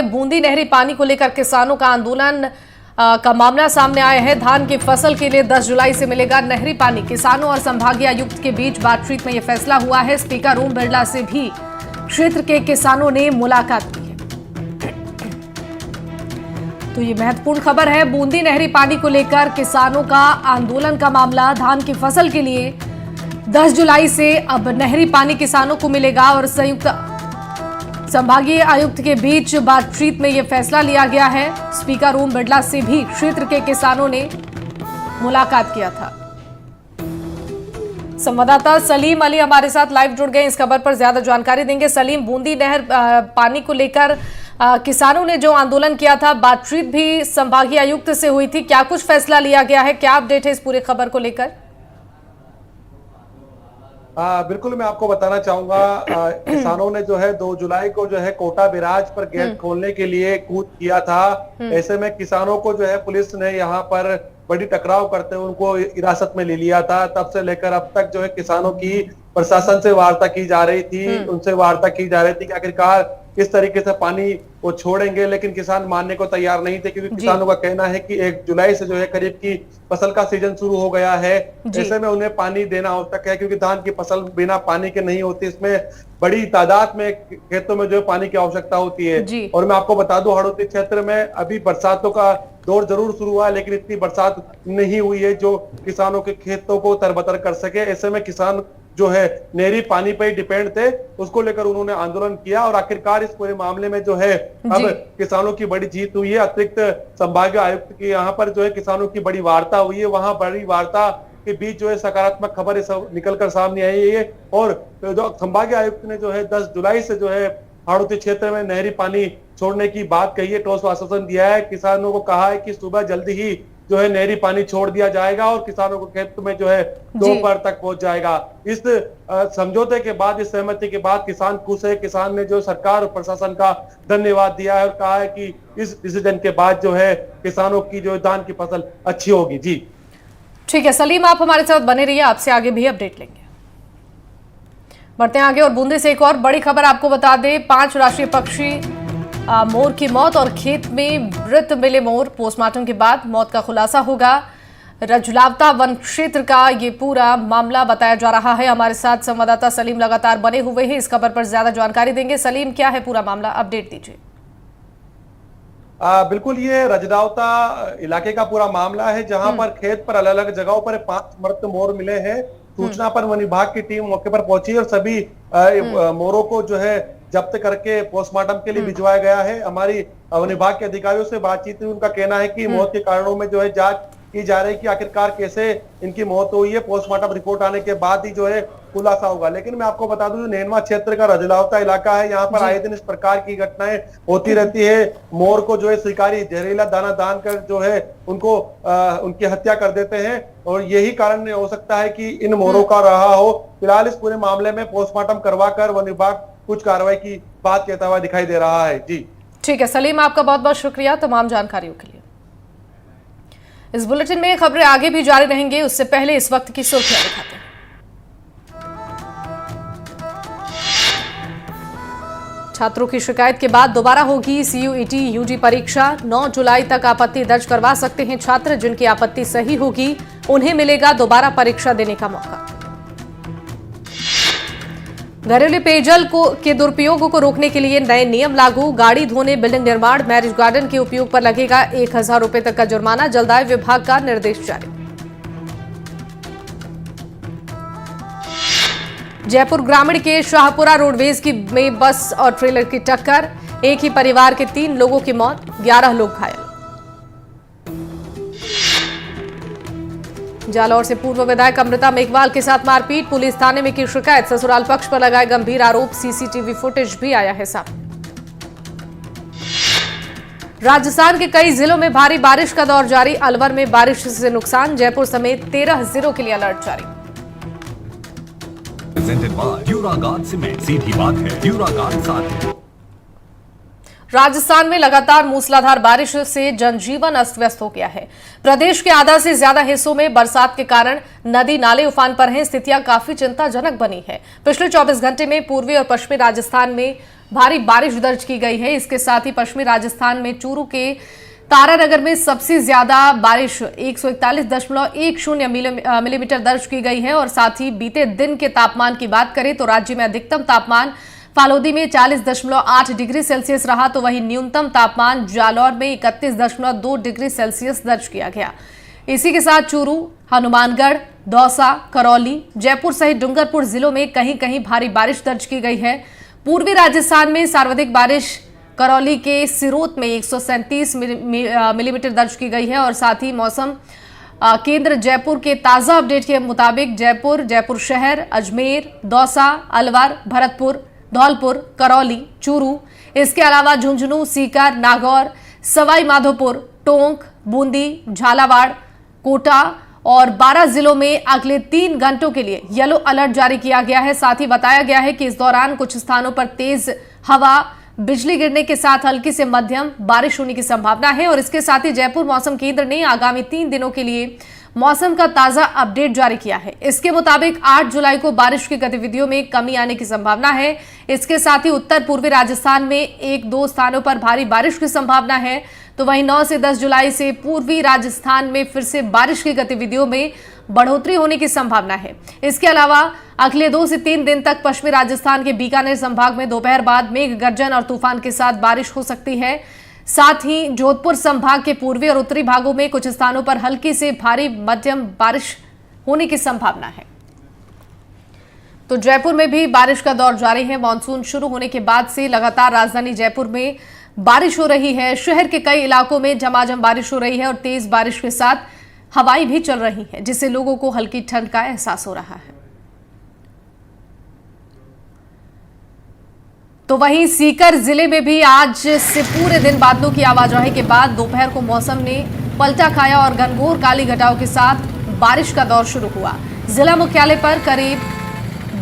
बूंदी नहरी पानी को लेकर किसानों का आंदोलन का मामला सामने आया है। धान की फसल के लिए 10 जुलाई से मिलेगा नहरी पानी। किसानों और संभागीय आयुक्त के बीच बातचीत में यह फैसला हुआ है। स्पीकर ओम बिरला से भी क्षेत्र के किसानों ने मुलाकात की है। तो ये महत्वपूर्ण खबर है। बूंदी नहरी पानी को लेकर किसानों का आंदोलन का मामला। धान की फसल के लिए 10 जुलाई से अब नहरी पानी किसानों को मिलेगा और संयुक्त संभागीय आयुक्त के बीच बातचीत में यह फैसला लिया गया है। स्पीकर ओम बिरला से भी क्षेत्र के किसानों ने मुलाकात किया था। संवाददाता सलीम अली हमारे साथ लाइव जुड़ गए, इस खबर पर ज्यादा जानकारी देंगे। सलीम, बूंदी नहर पानी को लेकर किसानों ने जो आंदोलन किया था, बातचीत भी संभागीय आयुक्त से हुई थी, क्या कुछ फैसला लिया गया है, क्या अपडेट है इस पूरे खबर को लेकर? बिल्कुल, मैं आपको बताना चाहूंगा, किसानों ने जो है 2 जुलाई को जो है कोटा बैराज पर गेट खोलने के लिए कूच किया था। ऐसे में किसानों को जो है पुलिस ने यहाँ पर बड़ी टकराव करते हुए उनको हिरासत में ले लिया था। तब से लेकर अब तक जो है किसानों की प्रशासन से वार्ता की जा रही थी, उनसे वार्ता की जा रही थी कि आखिरकार किस तरीके से पानी वो छोड़ेंगे, लेकिन किसान मानने को तैयार नहीं थे, क्योंकि किसानों का कहना है कि 1 जुलाई से जो है खरीफ की फसल का सीजन शुरू हो गया है। ऐसे में उन्हें पानी देना आवश्यक है, क्योंकि धान की फसल बिना पानी के नहीं होती। इसमें बड़ी तादाद में खेतों में जो है पानी की आवश्यकता होती है। और मैं आपको बता दूं, हड़ौती क्षेत्र में अभी बरसातों का दौर जरूर शुरू हुआ है, लेकिन इतनी बरसात नहीं हुई है जो किसानों के खेतों को तरबतर कर सके। ऐसे में किसान जो है नहरी पानी पर ही डिपेंड थे, उसको लेकर उन्होंने आंदोलन किया और आखिरकार इस पूरे मामले में जो है अब किसानों की बड़ी जीत हुई है। अतिरिक्त संभागीय आयुक्त की यहाँ पर जो है किसानों की बड़ी वार्ता हुई है। वहां बड़ी वार्ता के बीच जो है सकारात्मक खबर निकलकर सामने आई है और जो संभागीय आयुक्त ने जो है 10 जुलाई से जो है हड़ौती क्षेत्र में नहरी पानी छोड़ने की बात कही है, ठोस आश्वासन दिया है। किसानों को कहा है कि सुबह जल्दी ही जो है नहरी पानी छोड़ दिया जाएगा और किसानों को खेत में जो है दोपहर तक पहुंच जाएगा। इस समझौते के बाद, इस सहमति के बाद किसान खुश है। किसान ने जो सरकार और प्रशासन का धन्यवाद दिया है और कहा है कि इस डिसीजन के बाद जो है किसानों की जो धान की फसल अच्छी होगी। जी ठीक है सलीम, आप हमारे साथ बने रहिए, आपसे आगे भी अपडेट लेंगे। बढ़ते हैं आगे और बूंदी से एक और बड़ी खबर आपको बता दें। 5 राष्ट्रीय पक्षी मोर की मौत और खेत में मृत मिले मोर। पोस्टमार्टम के बाद मौत का खुलासा होगा। रजलावता वन क्षेत्र का ये पूरा मामला बताया जा रहा है। हमारे साथ संवाददाता सलीम लगातार बने हुए हैं, इस खबर पर ज्यादा जानकारी देंगे। सलीम, क्या है पूरा मामला, अपडेट दीजिए। बिल्कुल, ये रजलावता इलाके का पूरा मामला है, जहां पर खेत पर अलग अलग जगहों पर 5 मृत मोर मिले हैं। सूचना पर वन विभाग की टीम मौके पर पहुंची और सभी मोरों को जो है जब्त करके पोस्टमार्टम के लिए भिजवाया गया है। हमारी वन विभाग के अधिकारियों से बातचीत हुई, उनका कहना है कि मौत के कारणों में जो है जांच की जा रही है कि आखिरकार कैसे इनकी मौत हुई है। पोस्टमार्टम रिपोर्ट आने के बाद ही जो है खुलासा होगा। लेकिन मैं आपको बता दूं, नैनवा क्षेत्र का रजलावता इलाका है, यहाँ पर आए दिन इस प्रकार की घटनाएं होती रहती है। मोर को जो है शिकारी जहरीला दाना दान कर जो है उनको उनकी हत्या कर देते हैं और यही कारण हो सकता है कि इन मोरों का रहा हो। फिलहाल इस पूरे मामले में पोस्टमार्टम करवाकर वन विभाग कुछ कार्रवाई की बात कहता हुआ दिखाई दे रहा है। जी ठीक है सलीम, आपका बहुत बहुत शुक्रिया तमाम जानकारियों के लिए। इस बुलेटिन में खबरें आगे भी जारी रहेंगी, उससे पहले इस वक्त की सुर्खियां दिखाते हैं। छात्रों की शिकायत के बाद दोबारा होगी सीयूईटी यूजी परीक्षा। 9 जुलाई तक आपत्ति दर्ज करवा सकते हैं छात्र। जिनकी आपत्ति सही होगी उन्हें मिलेगा दोबारा परीक्षा देने का मौका। घरेलू पेयजल के दुरुपयोग को रोकने के लिए नए नियम लागू। गाड़ी धोने, बिल्डिंग निर्माण, मैरिज गार्डन के उपयोग पर लगेगा 1000 रुपए तक का जुर्माना। जलदाय विभाग का निर्देश जारी। जयपुर ग्रामीण के शाहपुरा रोडवेज में बस और ट्रेलर की टक्कर। एक ही परिवार के 3 लोगों की मौत, 11 लोग घायल। जालौर से पूर्व विधायक अमृता मेघवाल के साथ मारपीट। पुलिस थाने में की शिकायत। ससुराल पक्ष पर लगाए गंभीर आरोप। सीसीटीवी फुटेज भी आया है सामने। राजस्थान के कई जिलों में भारी बारिश का दौर जारी। अलवर में बारिश से नुकसान। जयपुर समेत 13 जिलों के लिए अलर्ट जारी। सीधी बात है, ड्यूरागार्ड साथ है। राजस्थान में लगातार मूसलाधार बारिश से जनजीवन अस्त व्यस्त हो गया है। प्रदेश के आधा से ज्यादा हिस्सों में बरसात के कारण नदी नाले उफान पर हैं। स्थितियां काफी चिंताजनक बनी है। पिछले 24 घंटे में पूर्वी और पश्चिमी राजस्थान में भारी बारिश दर्ज की गई है। इसके साथ ही पश्चिमी राजस्थान में चूरू के तारानगर में सबसे ज्यादा बारिश 141.10 मिलीमीटर दर्ज की गई है। और साथ ही बीते दिन के तापमान की बात करें तो राज्य में अधिकतम तापमान फालोदी में 40.8 डिग्री सेल्सियस रहा, तो वहीं न्यूनतम तापमान जालौर में 31.2 डिग्री सेल्सियस दर्ज किया गया। इसी के साथ चूरू, हनुमानगढ़, दौसा, करौली, जयपुर सहित डूंगरपुर जिलों में कहीं कहीं भारी बारिश दर्ज की गई है। पूर्वी राजस्थान में सर्वाधिक बारिश करौली के सिरोत में 137 मिलीमीटर दर्ज की गई है। और साथ ही मौसम केंद्र जयपुर के ताजा अपडेट के मुताबिक जयपुर शहर, अजमेर, दौसा, अलवर, भरतपुर, धौलपुर, करौली, चूरू, इसके अलावा झुंझुनू, सीकर, नागौर, सवाई माधोपुर, टोंक, बूंदी, झालावाड़, कोटा और 12 जिलों में अगले 3 घंटों के लिए येलो अलर्ट जारी किया गया है। साथ ही बताया गया है कि इस दौरान कुछ स्थानों पर तेज हवा, बिजली गिरने के साथ हल्की से मध्यम बारिश होने की संभावना है। और इसके साथ ही जयपुर मौसम केंद्र ने आगामी 3 दिनों के लिए मौसम का ताजा अपडेट जारी किया है। इसके मुताबिक 8 जुलाई को बारिश की गतिविधियों में कमी आने की संभावना है। इसके साथ ही उत्तर पूर्वी राजस्थान में 1-2 स्थानों पर भारी बारिश की संभावना है, तो वहीं 9 से 10 जुलाई से पूर्वी राजस्थान में फिर से बारिश की गतिविधियों में बढ़ोतरी होने की संभावना है। इसके अलावा अगले 2 से 3 दिन तक पश्चिमी राजस्थान के बीकानेर संभाग में दोपहर बाद मेघ गर्जन और तूफान के साथ बारिश हो सकती है। साथ ही जोधपुर संभाग के पूर्वी और उत्तरी भागों में कुछ स्थानों पर हल्की से भारी मध्यम बारिश होने की संभावना है। तो जयपुर में भी बारिश का दौर जारी है। मानसून शुरू होने के बाद से लगातार राजधानी जयपुर में बारिश हो रही है। शहर के कई इलाकों में झमाझम बारिश हो रही है और तेज बारिश के साथ हवाएं भी चल रही है, जिससे लोगों को हल्की ठंड का एहसास हो रहा है। तो वहीं सीकर जिले में भी आज से पूरे दिन बादलों की आवाजाही के बाद दोपहर को मौसम ने पलटा खाया और घनघोर काली घटाओं के साथ बारिश का दौर शुरू हुआ। जिला मुख्यालय पर करीब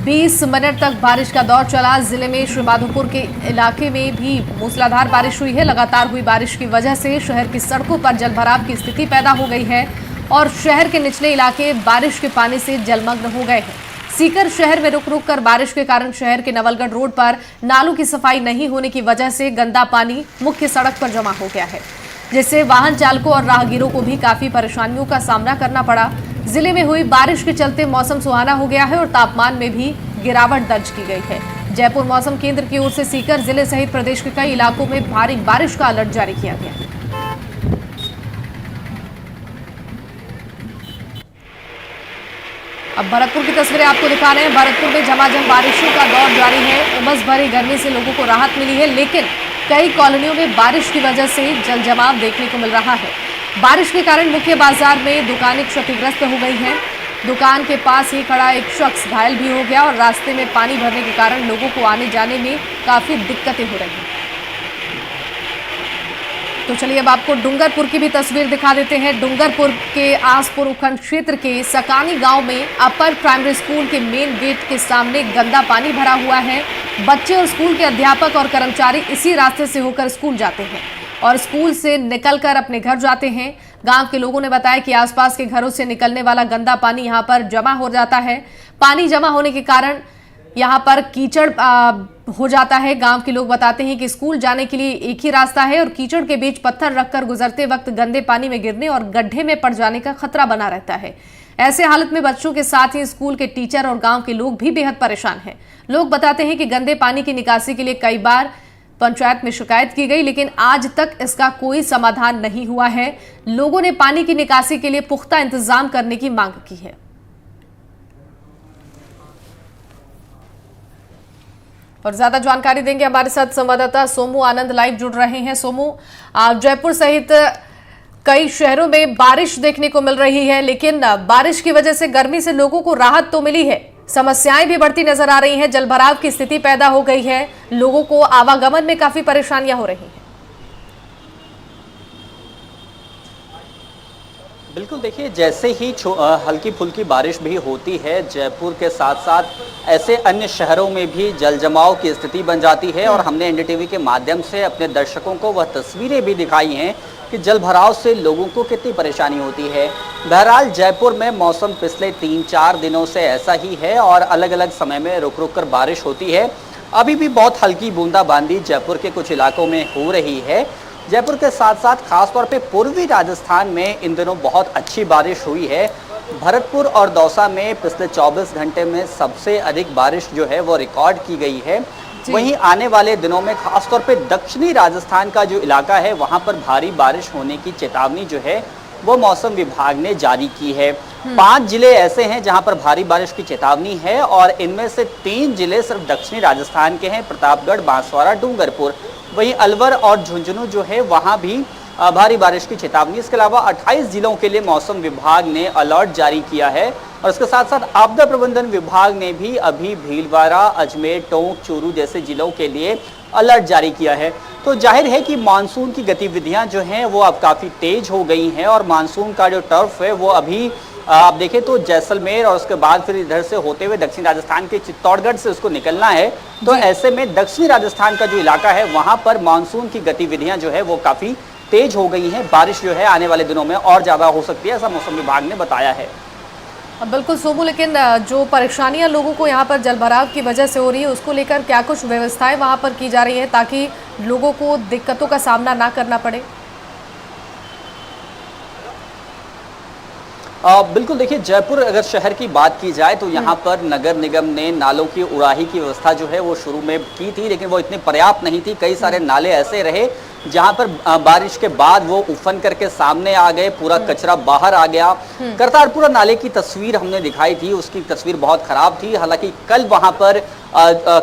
20 मिनट तक बारिश का दौर चला। जिले में श्रीमाधोपुर के इलाके में भी मूसलाधार बारिश हुई है। लगातार हुई बारिश की वजह से शहर की सड़कों पर जलभराव की स्थिति पैदा हो गई है और शहर के निचले इलाके बारिश के पानी से जलमग्न हो गए हैं। सीकर शहर में रुक रुक कर बारिश के कारण शहर के नवलगढ़ रोड पर नालों की सफाई नहीं होने की वजह से गंदा पानी मुख्य सड़क पर जमा हो गया है, जिससे वाहन चालकों और राहगीरों को भी काफी परेशानियों का सामना करना पड़ा। जिले में हुई बारिश के चलते मौसम सुहाना हो गया है और तापमान में भी गिरावट दर्ज की गई है। जयपुर मौसम केंद्र की ओर से सीकर जिले सहित प्रदेश के कई इलाकों में भारी बारिश का अलर्ट जारी किया गया है। अब भरतपुर की तस्वीरें आपको दिखा रहे हैं। भरतपुर में झमाझम बारिशों का दौर जारी है। उमस भरी गर्मी से लोगों को राहत मिली है, लेकिन कई कॉलोनियों में बारिश की वजह से जल जमाव देखने को मिल रहा है। बारिश के कारण मुख्य बाजार में दुकानें क्षतिग्रस्त हो गई हैं। दुकान के पास ही खड़ा एक शख्स घायल भी हो गया और रास्ते में पानी भरने के कारण लोगों को आने जाने में काफी दिक्कतें हो रही हैं। तो चलिए अब आपको डूंगरपुर की भी तस्वीर दिखा देते हैं। डूंगरपुर के आसपुर उपखंड क्षेत्र के सकानी गांव में अपर प्राइमरी स्कूल के मेन गेट के सामने गंदा पानी भरा हुआ है। बच्चे और स्कूल के अध्यापक और कर्मचारी इसी रास्ते से होकर स्कूल जाते हैं और स्कूल से निकलकर अपने घर जाते हैं। गांव के लोगों ने बताया कि आसपास के घरों से निकलने वाला गंदा पानी यहां पर जमा हो जाता है। पानी जमा होने के कारण यहाँ पर कीचड़ हो जाता है। गांव के लोग बताते हैं कि स्कूल जाने के लिए एक ही रास्ता है और कीचड़ के बीच पत्थर रखकर गुजरते वक्त गंदे पानी में गिरने और गड्ढे में पड़ जाने का खतरा बना रहता है। ऐसे हालत में बच्चों के साथ ही स्कूल के टीचर और गांव के लोग भी बेहद परेशान हैं। लोग बताते हैं कि गंदे पानी की निकासी के लिए कई बार पंचायत में शिकायत की गई, लेकिन आज तक इसका कोई समाधान नहीं हुआ है। लोगों ने पानी की निकासी के लिए पुख्ता इंतजाम करने की मांग की है। और ज्यादा जानकारी देंगे हमारे साथ संवाददाता सोमू आनंद लाइव जुड़ रहे हैं। सोमू, जयपुर सहित कई शहरों में बारिश देखने को मिल रही है, लेकिन बारिश की वजह से गर्मी से लोगों को राहत तो मिली है, समस्याएं भी बढ़ती नजर आ रही हैं। जलभराव की स्थिति पैदा हो गई है, लोगों को आवागमन में काफी परेशानियां हो रही हैं। बिल्कुल, देखिए जैसे ही हल्की फुल्की बारिश भी होती है, जयपुर के साथ साथ ऐसे अन्य शहरों में भी जल जमाव की स्थिति बन जाती है और हमने एनडीटीवी के माध्यम से अपने दर्शकों को वह तस्वीरें भी दिखाई हैं कि जल भराव से लोगों को कितनी परेशानी होती है। बहरहाल जयपुर में मौसम पिछले 3-4 दिनों से ऐसा ही है और अलग अलग समय में रुक रुक कर बारिश होती है। अभी भी बहुत हल्की बूंदाबांदी जयपुर के कुछ इलाकों में हो रही है। जयपुर के साथ साथ खासतौर पे पूर्वी राजस्थान में इन दिनों बहुत अच्छी बारिश हुई है। भरतपुर और दौसा में पिछले 24 घंटे में सबसे अधिक बारिश जो है वो रिकॉर्ड की गई है। वहीं आने वाले दिनों में खासतौर पे दक्षिणी राजस्थान का जो इलाका है वहां पर भारी बारिश होने की चेतावनी जो है वो मौसम विभाग ने जारी की है। 5 जिले ऐसे हैं जहां पर भारी बारिश की चेतावनी है और इनमें से 3 जिले सिर्फ दक्षिणी राजस्थान के हैं, प्रतापगढ़, बांसवाड़ा, डूंगरपुर। वहीं अलवर और झुंझुनू जो है वहां भी भारी बारिश की चेतावनी। इसके अलावा 28 जिलों के लिए मौसम विभाग ने अलर्ट जारी किया है और इसके साथ साथ आपदा प्रबंधन विभाग ने भी अभी भीलवाड़ा, अजमेर, टोंक, चूरू जैसे जिलों के लिए अलर्ट जारी किया है। तो जाहिर है कि मानसून की गतिविधियां जो हैं वो अब काफ़ी तेज हो गई हैं और मानसून का जो टर्फ है वो अभी आप देखें तो जैसलमेर और उसके बाद फिर इधर से होते हुए दक्षिण राजस्थान के चित्तौड़गढ़ से उसको निकलना है। तो ऐसे में दक्षिणी राजस्थान का जो इलाका है वहां पर मानसून की गतिविधियां जो है वो काफ़ी तेज हो गई हैं। बारिश जो है आने वाले दिनों में और ज़्यादा हो सकती है, ऐसा मौसम विभाग ने बताया है। बिल्कुल सोमू, लेकिन जो परेशानियां लोगों को यहाँ पर जलभराव की वजह से हो रही है उसको लेकर क्या कुछ व्यवस्थाएं वहाँ पर की जा रही है ताकि लोगों को दिक्कतों का सामना ना करना पड़े? बिल्कुल, देखिए जयपुर अगर शहर की बात की जाए तो यहाँ पर नगर निगम ने नालों की उड़ाही की व्यवस्था जो है वो शुरू में की थी, लेकिन वो इतनी पर्याप्त नहीं थी। कई सारे नाले ऐसे रहे जहाँ पर बारिश के बाद वो उफन करके सामने आ गए, पूरा कचरा बाहर आ गया। करतारपुरा नाले की तस्वीर हमने दिखाई थी, उसकी तस्वीर बहुत खराब थी। हालांकि कल वहाँ पर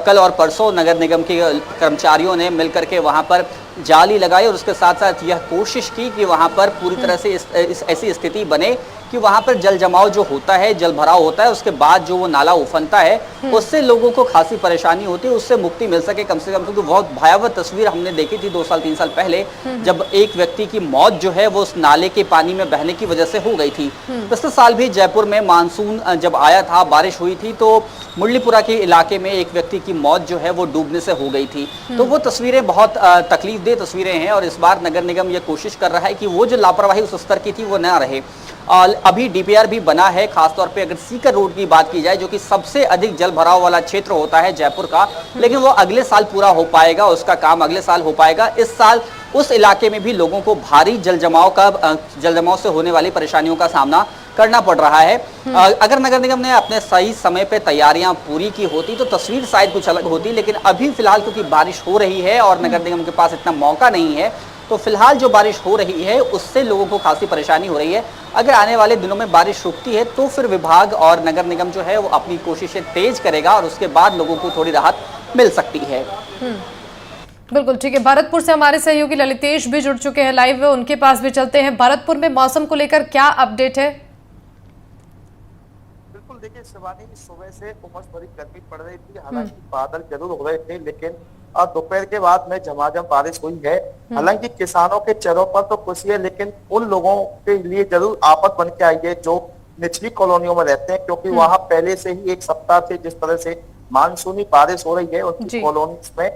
कल और परसों नगर निगम के कर्मचारियों ने मिलकर के वहाँ पर जाली लगाई और उसके साथ साथ यह कोशिश की कि वहाँ पर पूरी तरह से ऐसी स्थिति बने कि वहाँ पर जल जमाव जो होता है, जल भराव होता है, उसके बाद जो वो नाला उफनता है उससे लोगों को खासी परेशानी होती है, उससे मुक्ति मिल सके कम से कम। क्योंकि बहुत भयावह तस्वीर हमने देखी थी 2 साल 3 साल पहले जब एक व्यक्ति की मौत जो है वो उस नाले के पानी में बहने की वजह से हो गई थी। पिछले साल भी जयपुर में मानसून जब आया था, बारिश हुई थी तो मुरलीपुरा के इलाके में एक व्यक्ति की मौत जो है वो डूबने से हो गई थी। तो वो तस्वीरें बहुत तकलीफदेह तस्वीरें हैं और इस बार नगर निगम ये कोशिश कर रहा है कि वो जो लापरवाही उस स्तर की थी वो ना रहे। अभी डीपीआर भी बना है, खासतौर पे अगर सीकर रोड की बात की जाए जो कि सबसे अधिक जल भराव वाला क्षेत्र होता है जयपुर का, लेकिन वो अगले साल पूरा हो पाएगा, उसका काम अगले साल हो पाएगा। इस साल उस इलाके में भी लोगों को भारी जल जमाव से होने वाली परेशानियों का सामना करना पड़ रहा है। अगर नगर निगम ने अपने सही समय पे तैयारियां पूरी की होती तो तस्वीर शायद कुछ अलग होती, लेकिन अभी फिलहाल क्योंकि बारिश हो रही है और नगर निगम के पास इतना मौका नहीं है, तो फिलहाल जो बारिश हो रही है उससे लोगों को खासी परेशानी हो रही है। अगर आने वाले दिनों में बारिश रुकती है तो फिर विभाग और नगर निगम जो है वो अपनी कोशिशें तेज करेगा और उसके बाद लोगों को थोड़ी राहत मिल सकती है। बिल्कुल ठीक है। भरतपुर से हमारे सहयोगी ललितेश भी जुड़ चुके हैं लाइव, उनके पास भी चलते हैं। भरतपुर में मौसम को लेकर क्या अपडेट है? बिल्कुल, देखिए शिवानी, सुबह से उमस भरी गर्मी पड़ रही थी, हालांकि बादल जरूर हो रहे थे, लेकिन दोपहर के बाद में झमाझम बारिश हुई है। हालांकि किसानों के चेहरों पर तो खुशी है, लेकिन उन लोगों के लिए जरूर आफत बन के आई है जो निचली कॉलोनियों में रहते हैं, क्योंकि वहां पहले से ही एक सप्ताह से जिस तरह से मानसूनी बारिश हो रही है उनकी कॉलोनी में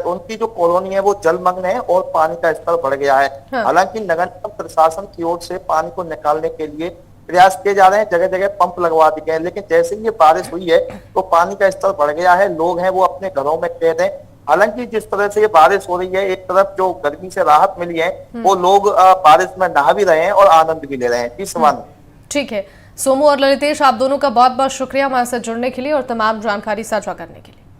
उनकी जो कॉलोनी है वो जलमग्न है और पानी का स्तर बढ़ गया है। हालांकि नगर निगम प्रशासन की ओर से पानी को निकालने के लिए प्रयास किए जा रहे हैं, जगह जगह पंप लगवा दिए गए हैं, लेकिन जैसे ही ये बारिश हुई है तो पानी का स्तर बढ़ गया है। लोग हैं वो अपने घरों में कैद हैं। हालांकि जिस तरह से ये बारिश हो रही है, एक तरफ जो गर्मी से राहत मिली है वो लोग बारिश में नहा भी रहे हैं और आनंद भी ले रहे हैं। इस सवाल ठीक है। सोमू और ललितेश, आप दोनों का बहुत बहुत शुक्रिया हमारे साथ जुड़ने के लिए और तमाम जानकारी साझा करने के लिए।